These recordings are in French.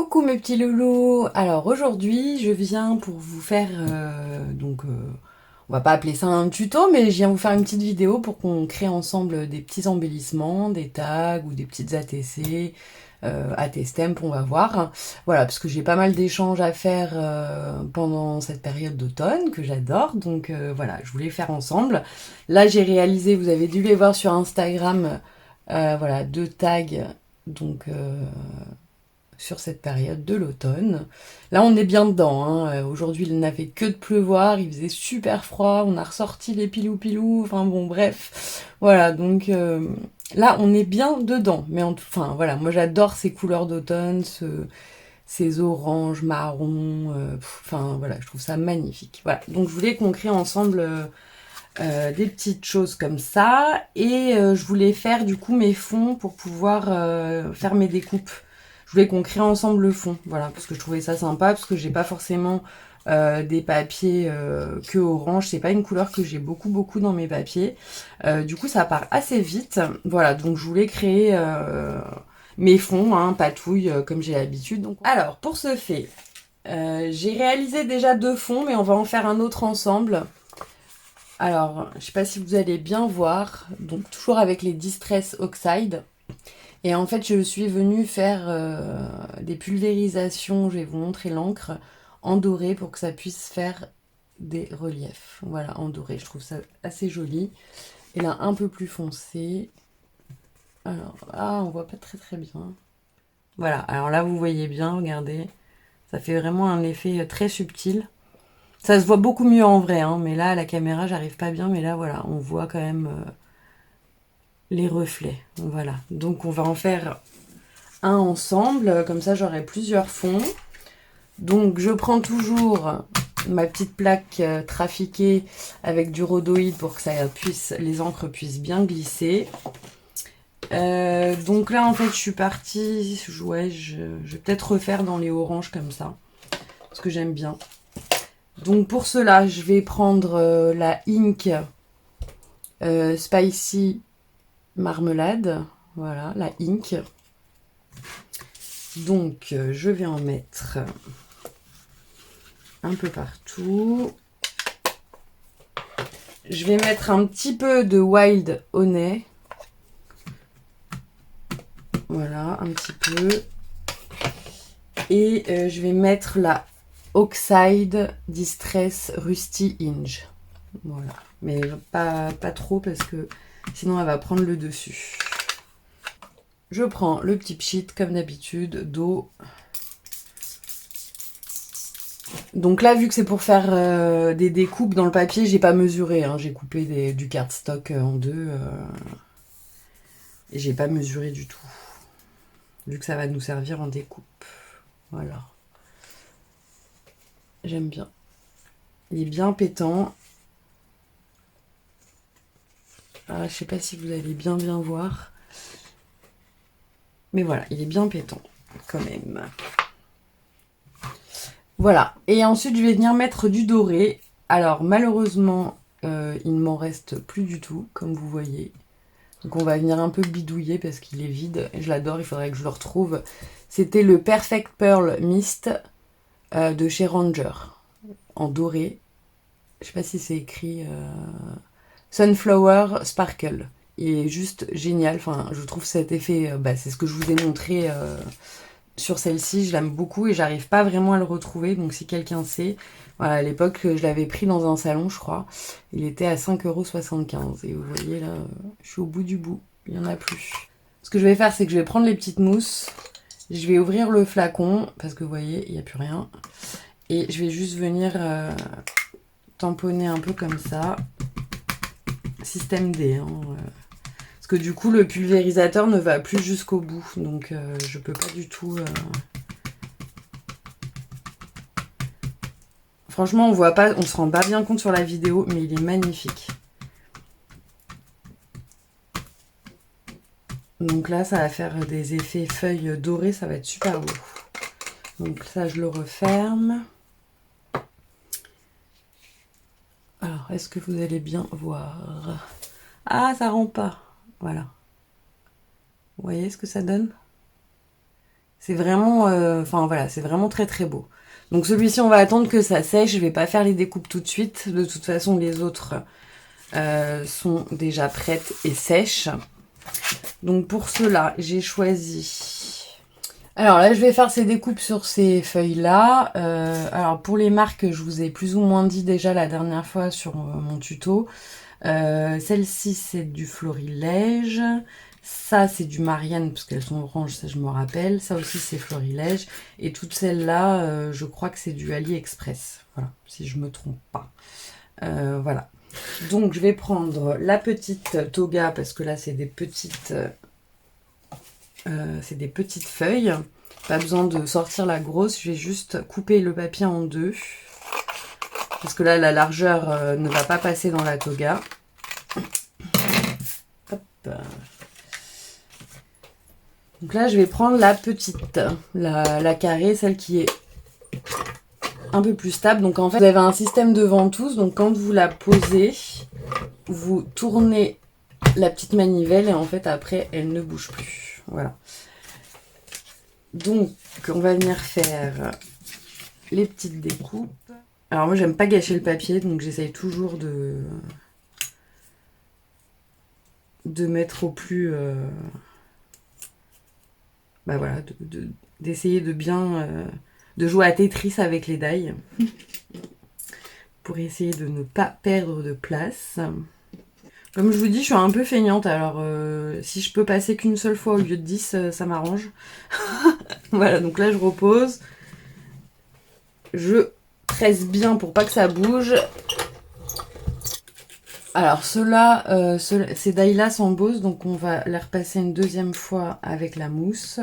Coucou mes petits loulous. Alors aujourd'hui je viens pour vous faire on va pas appeler ça un tuto, mais je viens vous faire une petite vidéo pour qu'on crée ensemble des petits embellissements, des tags ou des petites ATC, AT-stamp, on va voir. Voilà, parce que j'ai pas mal d'échanges à faire pendant cette période d'automne que j'adore, donc voilà, je voulais faire ensemble. Là j'ai réalisé, vous avez dû les voir sur Instagram, voilà, 2 tags, donc sur cette période de l'automne. Là, on est bien dedans, hein. Aujourd'hui, il n'avait que de pleuvoir, il faisait super froid, on a ressorti les pilou-pilou, enfin bon, bref. Voilà, donc là, on est bien dedans. Mais enfin, voilà, moi j'adore ces couleurs d'automne, ces oranges, marrons, enfin voilà, je trouve ça magnifique. Voilà, donc je voulais qu'on crée ensemble des petites choses comme ça, et je voulais faire du coup mes fonds pour pouvoir faire mes découpes. Je voulais qu'on crée ensemble le fond, voilà, parce que je trouvais ça sympa, parce que j'ai pas forcément des papiers que orange, c'est pas une couleur que j'ai beaucoup dans mes papiers. Du coup ça part assez vite, voilà, donc je voulais créer mes fonds, hein, patouille comme j'ai l'habitude. Donc alors pour ce fait, j'ai réalisé déjà 2 fonds, mais on va en faire un autre ensemble. Alors, je sais pas si vous allez bien voir, donc toujours avec les Distress Oxide. Et en fait, je suis venue faire des pulvérisations, je vais vous montrer l'encre, en doré pour que ça puisse faire des reliefs. Voilà, en doré, je trouve ça assez joli. Et là, un peu plus foncé. Alors, on voit pas très bien. Voilà, alors là, vous voyez bien, regardez. Ça fait vraiment un effet très subtil. Ça se voit beaucoup mieux en vrai, hein, mais là, à la caméra, j'arrive pas bien. Mais là, voilà, on voit quand même les reflets. Voilà, donc on va en faire un ensemble. Comme ça, j'aurai plusieurs fonds. Donc, je prends toujours ma petite plaque trafiquée avec du rhodoïde pour que les encres puissent bien glisser. Donc là, en fait, je suis partie. Ouais, je vais peut-être refaire dans les oranges comme ça, parce que j'aime bien. Donc pour cela, je vais prendre la Ink Spicy Marmelade. Voilà, la Ink. Donc je vais en mettre un peu partout. Je vais mettre un petit peu de Wild Honey. Voilà, un petit peu. Et je vais mettre la Oxide Distress Rusty Hinge. Voilà, mais pas trop parce que sinon elle va prendre le dessus. Je prends le petit pchit comme d'habitude d'eau. Donc là, vu que c'est pour faire des découpes dans le papier, j'ai pas mesuré, hein. J'ai coupé du cardstock en deux et j'ai pas mesuré du tout. Vu que ça va nous servir en découpe. Voilà. J'aime bien. Il est bien pétant. Je sais pas si vous allez bien voir. Mais voilà, il est bien pétant quand même. Voilà. Et ensuite, je vais venir mettre du doré. Alors, malheureusement, il ne m'en reste plus du tout, comme vous voyez. Donc, on va venir un peu bidouiller parce qu'il est vide. Je l'adore, il faudrait que je le retrouve. C'était le Perfect Pearl Mist de chez Ranger, en doré. Je sais pas si c'est écrit Sunflower Sparkle. Il est juste génial. Enfin, je trouve cet effet, c'est ce que je vous ai montré sur celle-ci. Je l'aime beaucoup et j'arrive pas vraiment à le retrouver. Donc si quelqu'un sait, voilà, à l'époque, je l'avais pris dans un salon, je crois. Il était à 5,75 €. Et vous voyez là, je suis au bout du bout. Il n'y en a plus. Ce que je vais faire, c'est que je vais prendre les petites mousses. Je vais ouvrir le flacon parce que vous voyez, il n'y a plus rien. Et je vais juste venir tamponner un peu comme ça. Système D, hein. Parce que du coup, le pulvérisateur ne va plus jusqu'au bout. Donc, je peux pas du tout... Franchement, on se rend pas bien compte sur la vidéo, mais il est magnifique. Donc là, ça va faire des effets feuilles dorées, ça va être super beau. Donc ça, je le referme. Alors, est-ce que vous allez bien voir? Ah, ça rend pas. Voilà. Vous voyez ce que ça donne? C'est vraiment, enfin voilà, c'est vraiment très très beau. Donc celui-ci, on va attendre que ça sèche. Je vais pas faire les découpes tout de suite. De toute façon, les autres sont déjà prêtes et sèches. Donc pour cela, j'ai choisi... Alors là, je vais faire ces découpes sur ces feuilles-là. Alors pour les marques, je vous ai plus ou moins dit déjà la dernière fois sur mon tuto. Celle-ci, c'est du Florilège. Ça, c'est du Marianne, parce qu'elles sont oranges, ça je me rappelle. Ça aussi, c'est Florilège. Et toutes celles-là, je crois que c'est du AliExpress. Voilà, si je me trompe pas. Voilà. Donc, je vais prendre la petite toga, parce que là, c'est des petites feuilles. Pas besoin de sortir la grosse. Je vais juste couper le papier en deux. Parce que là, la largeur ne va pas passer dans la toga. Hop. Donc là, je vais prendre la petite, la carrée, celle qui est un peu plus stable. Donc en fait, vous avez un système de ventouse. Donc quand vous la posez, vous tournez la petite manivelle et en fait, après, elle ne bouge plus. Voilà. Donc, on va venir faire les petites découpes. Alors moi, j'aime pas gâcher le papier, donc j'essaye toujours de mettre au plus... bah voilà, d'essayer de bien... de jouer à Tetris avec les die pour essayer de ne pas perdre de place. Comme je vous dis, je suis un peu feignante, alors si je peux passer qu'une seule fois au lieu de 10, ça m'arrange. Voilà, donc là je repose. Je presse bien pour pas que ça bouge. Alors ceux-là, ces die-là s'embossent, donc on va les repasser une deuxième fois avec la mousse.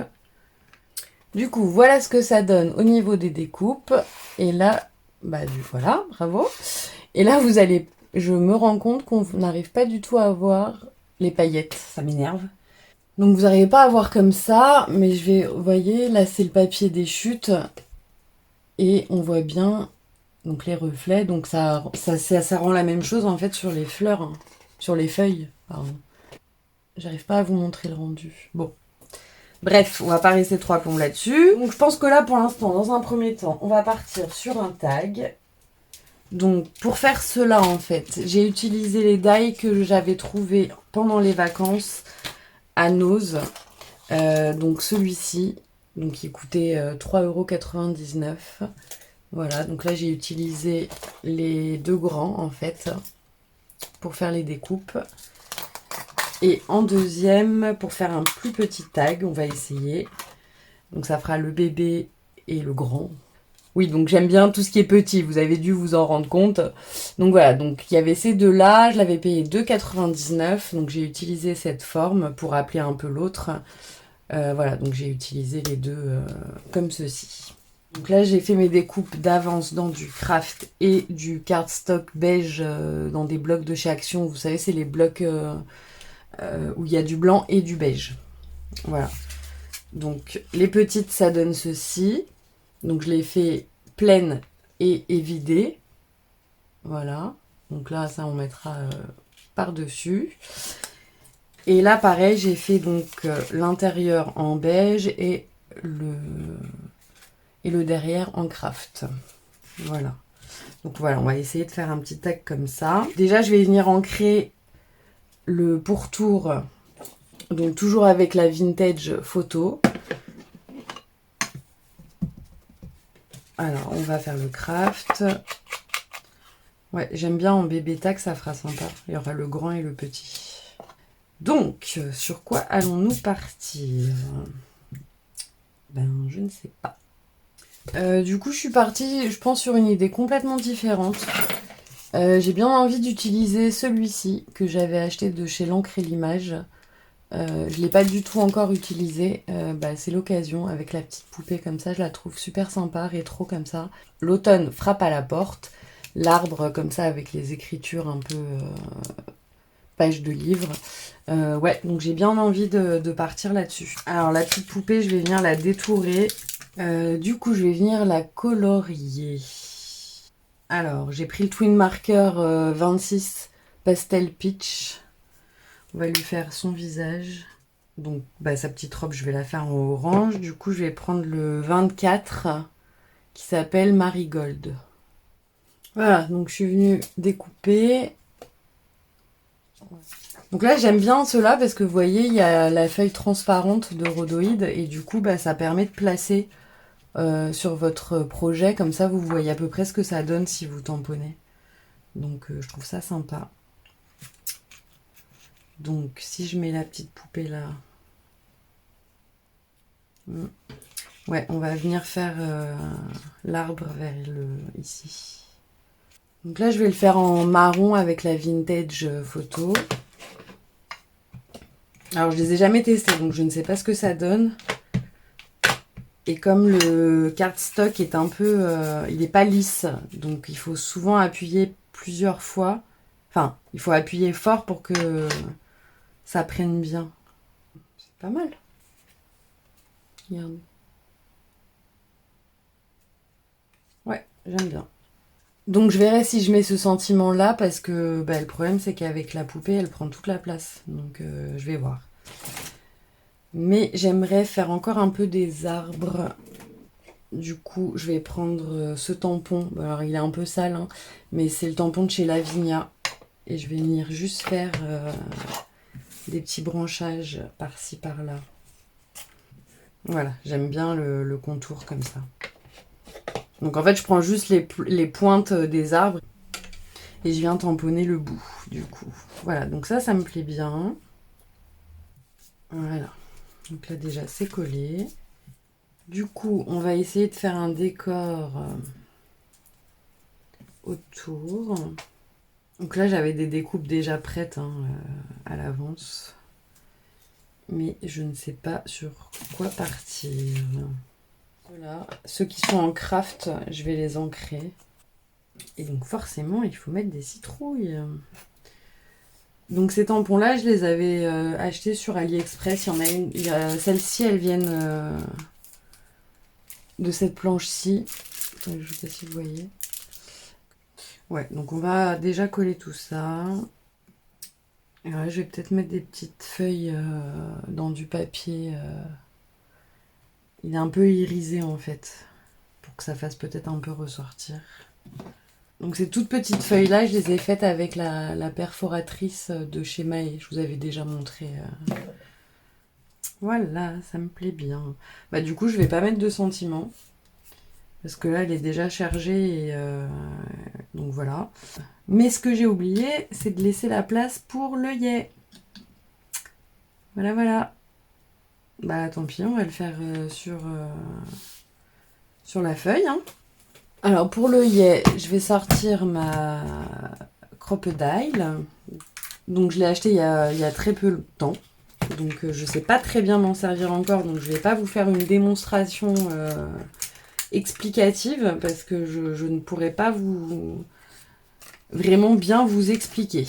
Du coup, voilà ce que ça donne au niveau des découpes. Et là, bah voilà, bravo. Et là, je me rends compte qu'on n'arrive pas du tout à voir les paillettes. Ça m'énerve. Donc vous n'arrivez pas à voir comme ça, mais vous voyez, là c'est le papier des chutes. Et on voit bien donc les reflets. Donc ça rend la même chose en fait sur les fleurs, hein, sur les feuilles, pardon. J'arrive pas à vous montrer le rendu. Bon. Bref, on va pas rester trois plombs là-dessus. Donc je pense que là, pour l'instant, dans un premier temps, on va partir sur un tag. Donc pour faire cela, en fait, j'ai utilisé les die que j'avais trouvés pendant les vacances à Nose. Donc celui-ci, donc qui coûtait 3,99 €. Voilà, donc là j'ai utilisé les deux grands, en fait, pour faire les découpes. Et en deuxième, pour faire un plus petit tag, on va essayer. Donc ça fera le bébé et le grand. Oui, donc j'aime bien tout ce qui est petit, vous avez dû vous en rendre compte. Donc voilà, donc il y avait ces deux-là, je l'avais payé 2,99 €, donc j'ai utilisé cette forme pour appeler un peu l'autre. Voilà, donc j'ai utilisé les deux comme ceci. Donc là, j'ai fait mes découpes d'avance dans du craft et du cardstock beige dans des blocs de chez Action. Vous savez, c'est les blocs... où il y a du blanc et du beige. Voilà. Donc les petites, ça donne ceci. Donc je l'ai fait pleine et vidée. Voilà. Donc là, ça on mettra par-dessus. Et là, pareil, j'ai fait donc l'intérieur en beige et le derrière en craft. Voilà. Donc voilà, on va essayer de faire un petit tag comme ça. Déjà, je vais venir ancrer le pourtour, donc toujours avec la vintage photo. Alors, on va faire le craft. Ouais, j'aime bien en bébé tag, ça fera sympa. Il y aura le grand et le petit. Donc, sur quoi allons-nous partir? Ben, je ne sais pas. Du coup, je suis partie, je pense, sur une idée complètement différente. J'ai bien envie d'utiliser celui-ci que j'avais acheté de chez l'encre et l'image. Je ne l'ai pas du tout encore utilisé. C'est l'occasion avec la petite poupée comme ça. Je la trouve super sympa, rétro comme ça. L'automne frappe à la porte. L'arbre comme ça avec les écritures un peu page de livre. Ouais, donc j'ai bien envie de partir là-dessus. Alors la petite poupée, je vais venir la détourer. Du coup, je vais venir la colorier. Alors, j'ai pris le Twin Marker 26 Pastel Peach. On va lui faire son visage. Donc bah, sa petite robe, je vais la faire en orange. Du coup, je vais prendre le 24 qui s'appelle Marigold. Voilà, donc je suis venue découper. Donc là, j'aime bien cela parce que vous voyez, il y a la feuille transparente de rhodoïde et du coup, bah, ça permet de placer sur votre projet. Comme ça, vous voyez à peu près ce que ça donne si vous tamponnez. Donc je trouve ça sympa. Donc si je mets la petite poupée là... Ouais, on va venir faire l'arbre vers ici. Donc là, je vais le faire en marron avec la vintage photo. Alors, je les ai jamais testés, donc je ne sais pas ce que ça donne. Et comme le cardstock est un peu... il n'est pas lisse, donc il faut souvent appuyer plusieurs fois. Enfin, il faut appuyer fort pour que ça prenne bien. C'est pas mal. Regarde. Ouais, j'aime bien. Donc je verrai si je mets ce sentiment-là, parce que bah, le problème c'est qu'avec la poupée, elle prend toute la place. Donc je vais voir. Mais j'aimerais faire encore un peu des arbres. Du coup, je vais prendre ce tampon. Alors il est un peu sale, hein, mais c'est le tampon de chez Lavinia. Et je vais venir juste faire des petits branchages par-ci, par-là. Voilà, j'aime bien le contour comme ça. Donc en fait, je prends juste les pointes des arbres et je viens tamponner le bout, du coup. Voilà, donc ça me plaît bien. Voilà. Donc là, déjà, c'est collé. Du coup, on va essayer de faire un décor autour. Donc là, j'avais des découpes déjà prêtes hein, à l'avance. Mais je ne sais pas sur quoi partir. Voilà. Ceux qui sont en craft, je vais les ancrer. Et donc forcément, il faut mettre des citrouilles. Donc ces tampons-là, je les avais achetés sur AliExpress. Il y a celles-ci, elles viennent de cette planche-ci. Je ne sais pas si vous voyez. Ouais, donc on va déjà coller tout ça. Et là, je vais peut-être mettre des petites feuilles dans du papier. Il est un peu irisé en fait, pour que ça fasse peut-être un peu ressortir. Donc ces toutes petites feuilles-là, je les ai faites avec la perforatrice de chez Maé. Je vous avais déjà montré. Voilà, ça me plaît bien. Bah du coup, je vais pas mettre de sentiments. Parce que là, elle est déjà chargée. Et, donc voilà. Mais ce que j'ai oublié, c'est de laisser la place pour l'œillet. Voilà, voilà. Bah tant pis, on va le faire sur la feuille. Hein. Alors pour l'œillet, je vais sortir ma crocodile. Donc je l'ai acheté il y a très peu de temps. Donc je sais pas très bien m'en servir encore. Donc je vais pas vous faire une démonstration explicative parce que je ne pourrai pas vous vraiment bien vous expliquer.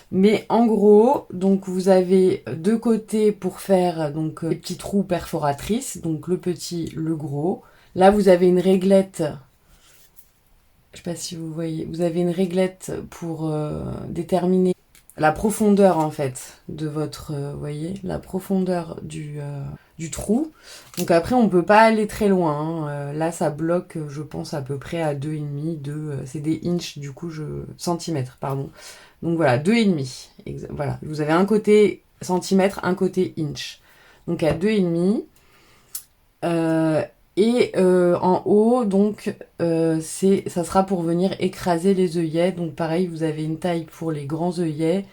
Mais en gros, donc vous avez deux côtés pour faire donc les petits trous perforatrices, donc le petit, le gros. Là vous avez une réglette. Je sais pas si vous voyez, vous avez une réglette pour déterminer la profondeur en fait de votre, vous voyez, la profondeur du trou. Donc après on peut pas aller très loin. Hein. Là ça bloque, je pense à peu près à 2,5, 2, c'est des inches du coup, centimètres pardon. Donc voilà, 2,5. Voilà, vous avez un côté centimètre, un côté inch. Donc à 2,5. Et en haut, donc, ça sera pour venir écraser les œillets. Donc pareil, vous avez une taille pour les grands œillets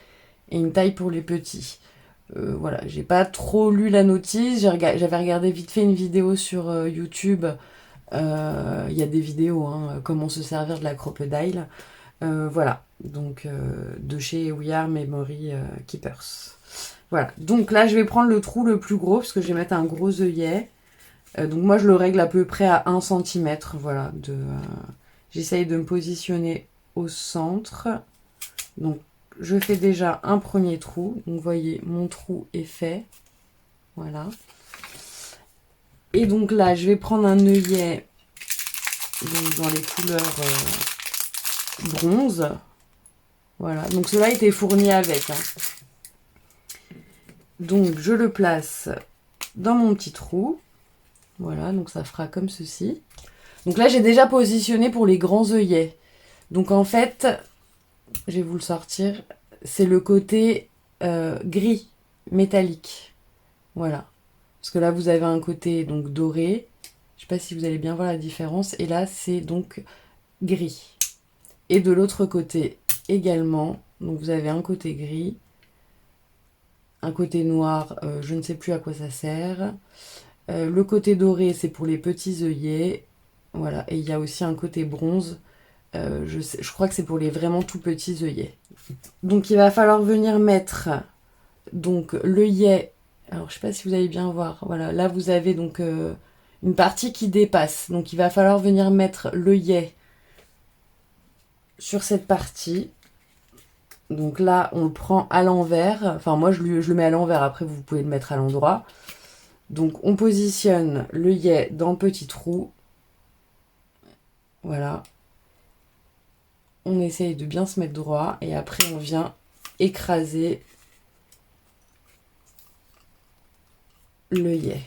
et une taille pour les petits. Voilà, j'ai pas trop lu la notice. J'avais regardé vite fait une vidéo sur YouTube. Il y a des vidéos, hein, comment se servir de la crocodile. Voilà, donc de chez We Are Memory Keepers. Voilà, donc là je vais prendre le trou le plus gros parce que je vais mettre un gros œillet. Donc moi je le règle à peu près à 1 cm. Voilà, j'essaye de me positionner au centre. Donc je fais déjà un premier trou. Donc vous voyez, mon trou est fait. Voilà. Et donc là je vais prendre un œillet donc, dans les couleurs bronze. Voilà, donc cela a été fourni avec. Hein. Donc je le place dans mon petit trou. Voilà, donc ça fera comme ceci. Donc là j'ai déjà positionné pour les grands œillets. Donc en fait, je vais vous le sortir, c'est le côté gris, métallique. Voilà. Parce que là vous avez un côté donc doré. Je sais pas si vous allez bien voir la différence. Et là c'est donc gris. Et de l'autre côté également. Donc vous avez un côté gris. Un côté noir, je ne sais plus à quoi ça sert. Le côté doré, c'est pour les petits œillets. Voilà. Et il y a aussi un côté bronze. Je crois que c'est pour les vraiment tout petits œillets. Donc il va falloir venir mettre donc l'œillet. Alors je sais pas si vous allez bien voir. Voilà, là vous avez donc une partie qui dépasse. Donc il va falloir venir mettre l'œillet sur cette partie. Donc là on le prend à l'envers. Enfin moi je le mets à l'envers. Après vous pouvez le mettre à l'endroit. Donc on positionne l'œillet dans le petit trou. Voilà. On essaye de bien se mettre droit et après on vient écraser l'œillet.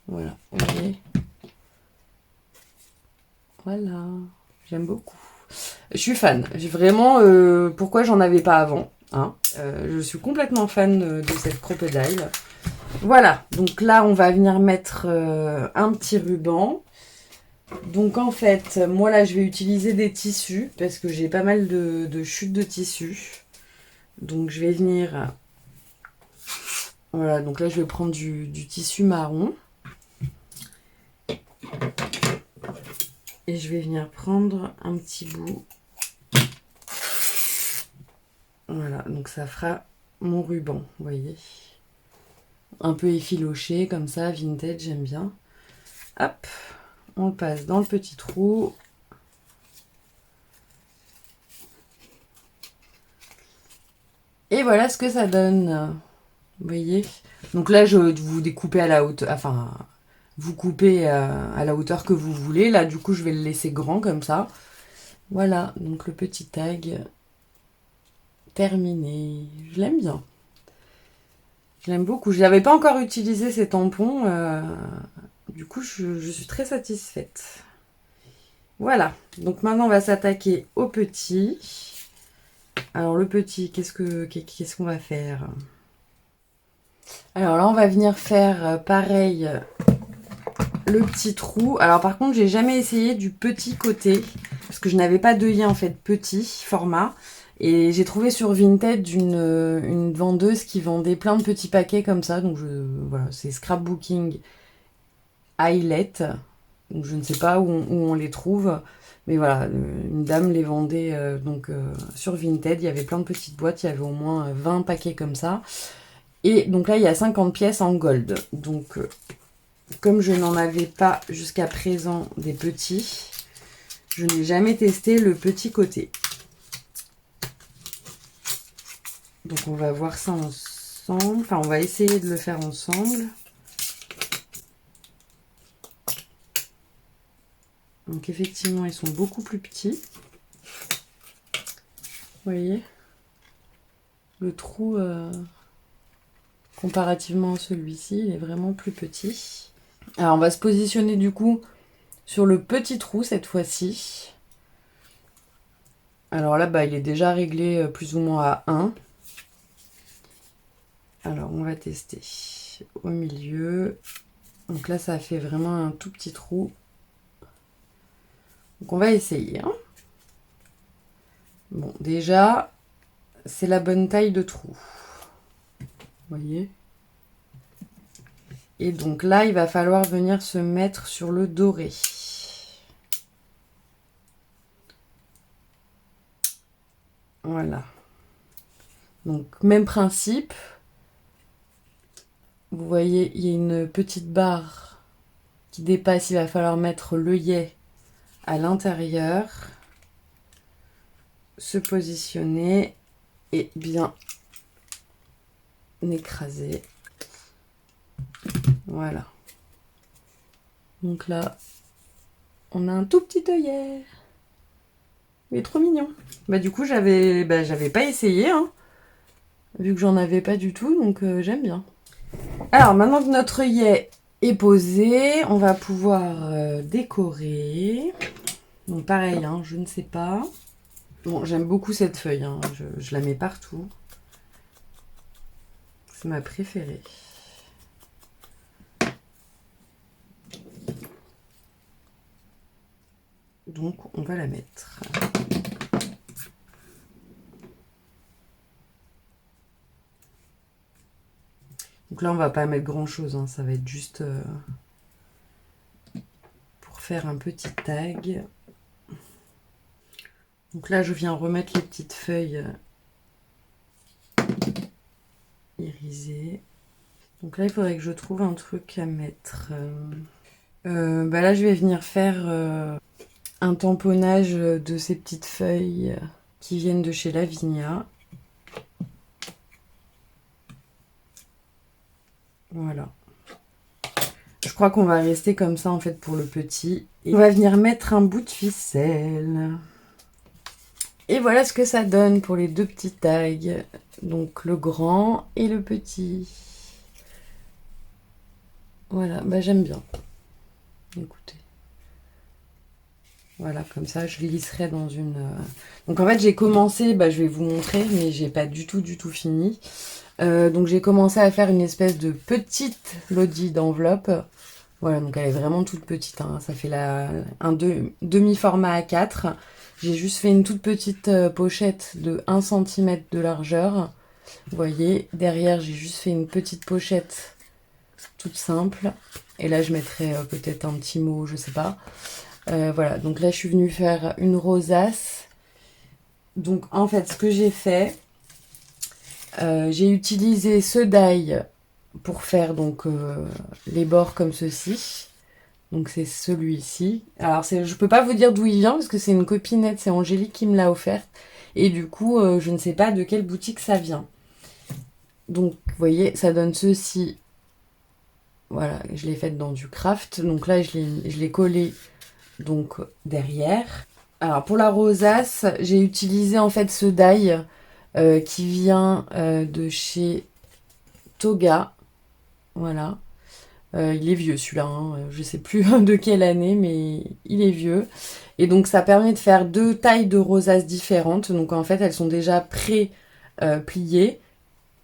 Voilà, vous voyez. Voilà, j'aime beaucoup. Je suis fan. J'ai vraiment... pourquoi j'en avais pas avant, hein. Je suis complètement fan de cette crocodile. Voilà, donc là on va venir mettre un petit ruban. Donc en fait, moi là je vais utiliser des tissus parce que j'ai pas mal de chutes de tissus. Donc je vais venir... Voilà, donc là je vais prendre du tissu marron. Et je vais venir prendre un petit bout. Voilà, donc ça fera mon ruban, vous voyez. Un peu effiloché comme ça, vintage, j'aime bien. Hop, on le passe dans le petit trou. Et voilà ce que ça donne. Vous voyez. Donc là, vous découpez à la hauteur, enfin, vous coupez à la hauteur que vous voulez. Là, du coup, je vais le laisser grand comme ça. Voilà, donc le petit tag terminé. Je l'aime bien. Je l'aime beaucoup. Je n'avais pas encore utilisé ces tampons. Du coup, je suis très satisfaite. Voilà. Donc maintenant, on va s'attaquer au petit. Alors le petit, qu'est-ce qu'on va faire? Alors là, on va venir faire pareil, le petit trou. Alors par contre, j'ai jamais essayé du petit côté, parce que je n'avais pas d'œillet en fait petit format. Et j'ai trouvé sur Vinted une vendeuse qui vendait plein de petits paquets comme ça. Donc voilà, c'est Scrapbooking Eyelet. Donc je ne sais pas où on les trouve. Mais voilà, une dame les vendait sur Vinted. Il y avait plein de petites boîtes. Il y avait au moins 20 paquets comme ça. Et donc là, il y a 50 pièces en gold. Donc, comme je n'en avais pas jusqu'à présent des petits, je n'ai jamais testé le petit côté. Donc, on va voir ça ensemble. Enfin, on va essayer de le faire ensemble. Donc, effectivement, ils sont beaucoup plus petits. Vous voyez? Le trou... comparativement à celui-ci, il est vraiment plus petit. Alors on va se positionner du coup sur le petit trou cette fois-ci. Alors là, il est déjà réglé plus ou moins à 1. Alors on va tester au milieu. Donc là, ça fait vraiment un tout petit trou. Donc on va essayer. Hein. Bon, déjà, c'est la bonne taille de trou. Vous voyez? Et donc là, il va falloir venir se mettre sur le doré. Voilà. Donc, même principe. Vous voyez, il y a une petite barre qui dépasse. Il va falloir mettre l'œillet à l'intérieur. Se positionner et bien écraser. Voilà. Donc là, on a un tout petit œillet. Il est trop mignon. Du coup, j'avais pas essayé, hein, vu que j'en avais pas du tout, donc j'aime bien. Alors, maintenant que notre œillet est posé, on va pouvoir décorer. Donc pareil, hein, je ne sais pas. Bon, j'aime beaucoup cette feuille, hein, je la mets partout. C'est ma préférée. Donc, on va la mettre. Donc là, on va pas mettre grand-chose, hein, ça va être juste pour faire un petit tag. Donc là, je viens remettre les petites feuilles irisées. Donc là, il faudrait que je trouve un truc à mettre. Bah là, je vais venir faire un tamponnage de ces petites feuilles qui viennent de chez Lavinia. Voilà. Je crois qu'on va rester comme ça en fait pour le petit. Et on va venir mettre un bout de ficelle. Et voilà ce que ça donne pour les deux petits tags. Donc le grand et le petit. Voilà, bah j'aime bien. Écoutez. Voilà, comme ça je glisserai dans une... Donc en fait j'ai commencé, bah, je vais vous montrer, mais j'ai pas du tout fini. Donc j'ai commencé à faire une espèce de petite lodi d'enveloppe. Voilà, donc elle est vraiment toute petite, hein. Ça fait un demi-format A4. J'ai juste fait une toute petite pochette de 1 cm de largeur. Vous voyez, derrière j'ai juste fait une petite pochette toute simple. Et là je mettrai peut-être un petit mot, je sais pas. Voilà, donc là je suis venue faire une rosace. Donc en fait ce que j'ai fait, j'ai utilisé ce die pour faire donc les bords comme ceci. Donc c'est celui-ci. Alors je peux pas vous dire d'où il vient parce que c'est une copinette, c'est Angélique qui me l'a offert. Et du coup je ne sais pas de quelle boutique ça vient. Donc vous voyez, ça donne ceci. Voilà, je l'ai faite dans du craft. Donc là je l'ai collé donc derrière. Alors pour la rosace, j'ai utilisé en fait ce die qui vient de chez Toga. Voilà. Il est vieux celui-là, hein. Je sais plus de quelle année, mais il est vieux. Et donc ça permet de faire deux tailles de rosaces différentes. Donc en fait elles sont déjà pré-pliées.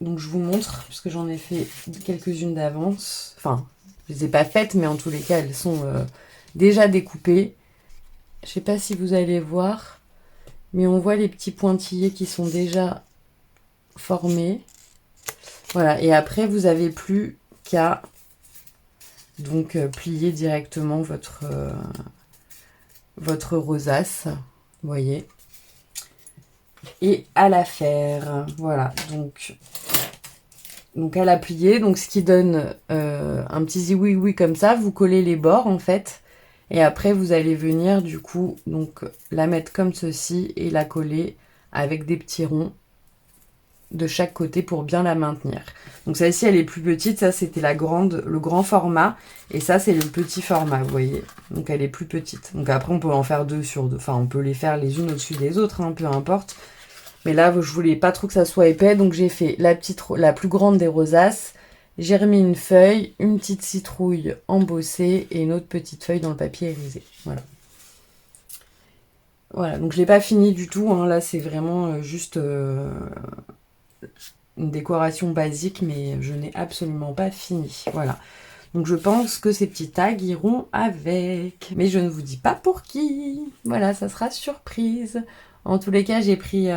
Donc je vous montre, puisque j'en ai fait quelques-unes d'avance. Enfin, je les ai pas faites, mais en tous les cas elles sont déjà découpées. Je sais pas si vous allez voir, mais on voit les petits pointillés qui sont déjà formés. Voilà, et après vous avez plus qu'à donc plier directement votre rosace, vous voyez, et à la faire. Voilà, donc à la plier, donc ce qui donne un petit zioui comme ça. Vous collez les bords en fait, et après vous allez venir du coup donc la mettre comme ceci et la coller avec des petits ronds de chaque côté pour bien la maintenir. Donc celle-ci elle est plus petite, ça c'était le grand format, et ça c'est le petit format, vous voyez. Donc elle est plus petite. Donc après on peut en faire deux sur deux, enfin on peut les faire les unes au-dessus des autres, hein, peu importe. Mais là je voulais pas trop que ça soit épais, donc j'ai fait la plus grande des rosaces. J'ai remis une feuille, une petite citrouille embossée et une autre petite feuille dans le papier irisé. Voilà. Voilà, donc je l'ai pas fini du tout, hein. Là c'est vraiment juste une décoration basique, mais je n'ai absolument pas fini. Voilà. Donc je pense que ces petits tags iront avec. Mais je ne vous dis pas pour qui. Voilà, ça sera surprise. En tous les cas, j'ai pris...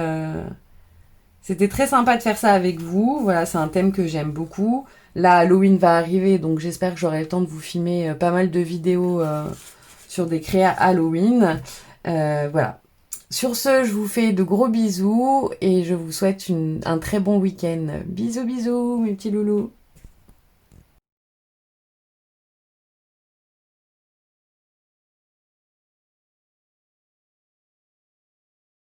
C'était très sympa de faire ça avec vous. Voilà, c'est un thème que j'aime beaucoup. Là, Halloween va arriver, donc j'espère que j'aurai le temps de vous filmer pas mal de vidéos sur des créas Halloween. Voilà. Sur ce, je vous fais de gros bisous et je vous souhaite un très bon week-end. Bisous, bisous, mes petits loulous.